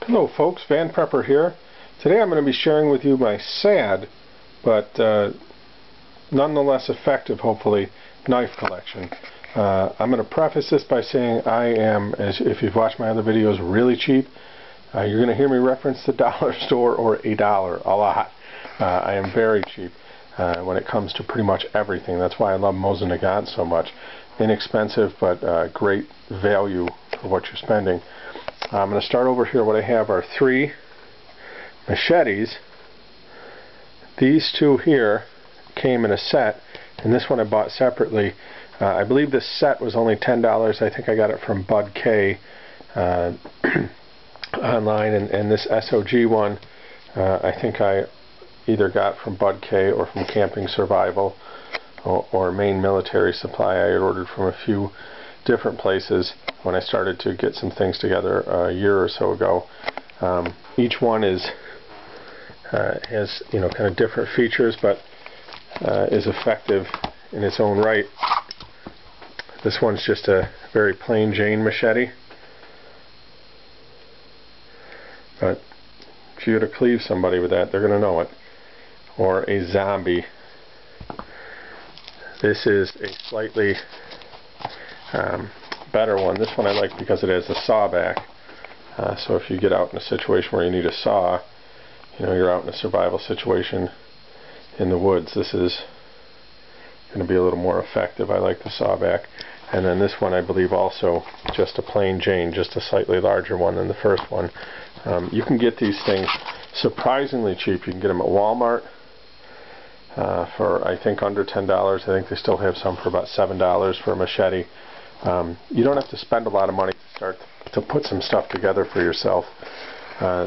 Hello folks, Van Prepper here. Today I'm going to be sharing with you my sad but nonetheless effective, hopefully, knife collection. I'm going to preface this by saying I am, as if you've watched my other videos, really cheap. You're going to hear me reference the dollar store or $1 a lot. I am very cheap when it comes to pretty much everything. That's why I love Mosin Nagant so much. Inexpensive but great value for what you're spending. I'm going to start over here. What I have are 3 machetes. These 2 here came in a set, and this one I bought separately. I believe this set was only $10. I think I got it from Bud K online, and this SOG one I think I either got from Bud K or from Camping Survival or Maine Military Supply. I had ordered from a few different places when I started to get some things together a year or so ago. Each one has kind of different features, but is effective in its own right. This one's just a very plain Jane machete, but if you were to cleave somebody with that, they're going to know it. Or a zombie. This is a slightly better one. This one I like because it has a saw back. So if you get out in a situation where you need a saw, you're out in a survival situation in the woods, this is going to be a little more effective. I like the saw back. And then this one I believe also just a plain Jane, just a slightly larger one than the first one. You can get these things surprisingly cheap. You can get them at Walmart for I think under $10. I think they still have some for about $7 for a machete. You don't have to spend a lot of money to start to put some stuff together for yourself.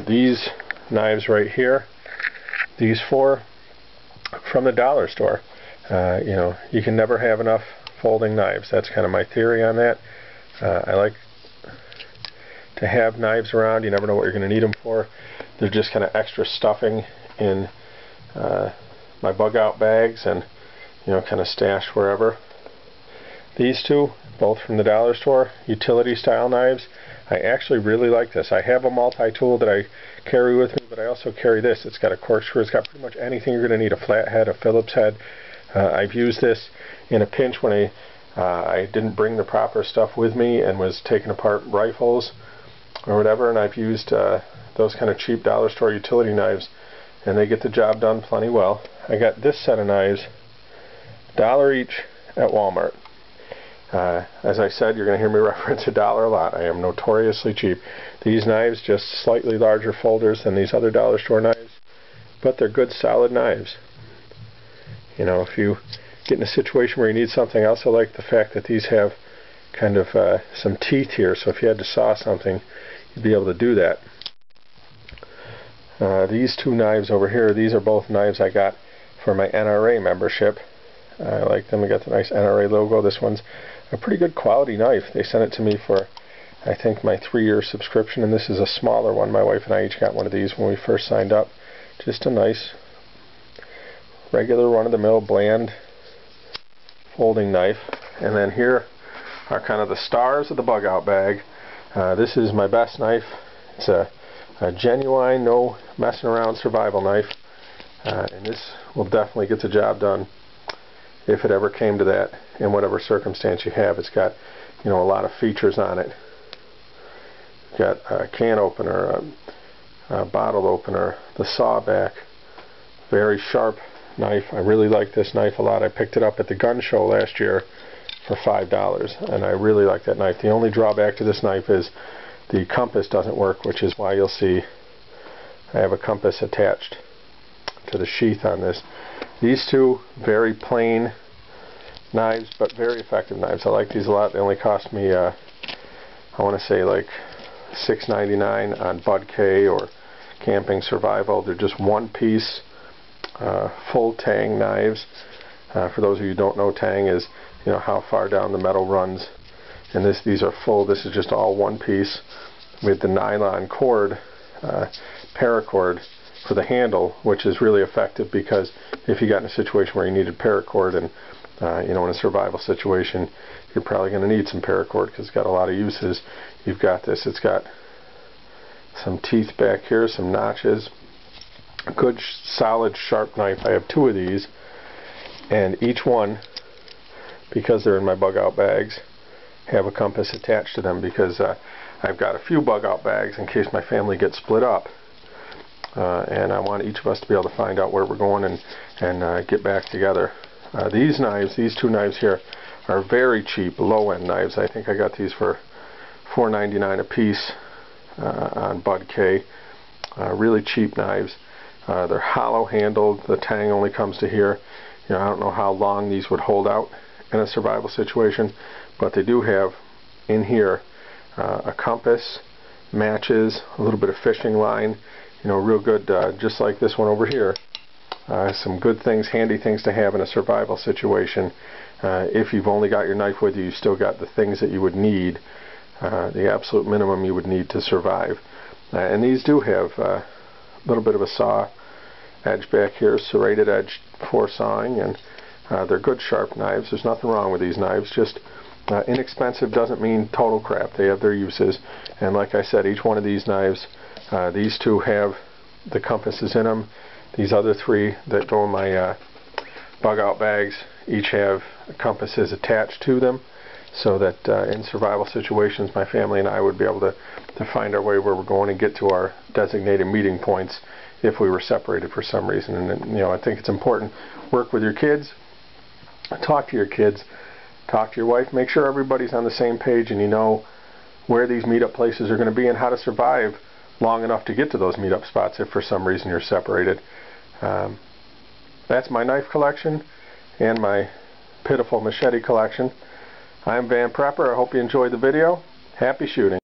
These knives right here, these 4 from the dollar store. You can never have enough folding knives. That's kind of my theory on that. I like to have knives around. You never know what you're going to need them for. They're just kind of extra stuffing in my bug out bags and kind of stashed wherever. These 2, both from the dollar store, utility style knives. I actually really like this. I have a multi-tool that I carry with me, but I also carry this. It's got a corkscrew. It's got pretty much anything you're going to need. A flathead, a Phillips head. I've used this in a pinch when I didn't bring the proper stuff with me and was taking apart rifles or whatever, and I've used those kind of cheap dollar store utility knives, and they get the job done plenty well. I got this set of knives, $1 each at Walmart. As I said, you're going to hear me reference $1 a lot. I am notoriously cheap. These knives, just slightly larger folders than these other dollar store knives, but they're good solid knives. If you get in a situation where you need something else, I like the fact that these have kind of some teeth here, so if you had to saw something, you'd be able to do that. These 2 knives over here, these are both knives I got for my NRA membership. I like them. I got the nice NRA logo. This one's a pretty good quality knife. They sent it to me for, I think, my 3-year subscription, and this is a smaller one. My wife and I each got one of these when we first signed up. Just a nice, regular, run-of-the-mill, bland folding knife. And then here are kind of the stars of the bug out bag. This is my best knife. It's a genuine, no messing around survival knife. And this will definitely get the job done if it ever came to that, in whatever circumstance you have. It's got a lot of features on it. It's got a can opener, a bottle opener, the saw back, very sharp knife. I really like this knife a lot. I picked it up at the gun show last year for $5, and I really like that knife. The only drawback to this knife is the compass doesn't work, which is why you'll see I have a compass attached to the sheath on this. These 2 very plain knives, but very effective knives. I like these a lot. They only cost me I want to say like $6.99 on Bud K or Camping Survival. They're just 1-piece full tang knives. For those of you who don't know, tang is how far down the metal runs, and these are full. This is just all 1 piece with the nylon cord, paracord for the handle, which is really effective because if you got in a situation where you needed paracord and in a survival situation, you're probably going to need some paracord because it's got a lot of uses. You've got this. It's got some teeth back here, some notches. A good solid sharp knife. I have 2 of these, and each one, because they're in my bug out bags, have a compass attached to them, because I've got a few bug out bags in case my family gets split up, and I want each of us to be able to find out where we're going and get back together. These knives, these 2 knives here, are very cheap, low-end knives. I think I got these for $4.99 a piece on Bud K. Really cheap knives. They're hollow handled. The tang only comes to here. I don't know how long these would hold out in a survival situation, but they do have in here a compass, matches, a little bit of fishing line, real good, just like this one over here. Some good things, handy things to have in a survival situation. If you've only got your knife with you, you've still got the things that you would need, the absolute minimum you would need to survive. And these do have a little bit of a saw edge back here, serrated edge for sawing, and they're good sharp knives. There's nothing wrong with these knives, just inexpensive doesn't mean total crap. They have their uses, and like I said, each one of these knives, these 2 have the compasses in them. These other 3 that go in my bug out bags each have compasses attached to them, so that in survival situations my family and I would be able to find our way where we're going and get to our designated meeting points if we were separated for some reason. And I think it's important. Work with your kids, talk to your kids, talk to your wife, make sure everybody's on the same page and you know where these meetup places are going to be and how to survive long enough to get to those meetup spots if for some reason you're separated. That's my knife collection and my pitiful machete collection. I'm Van Prepper. I hope you enjoyed the video. Happy shooting.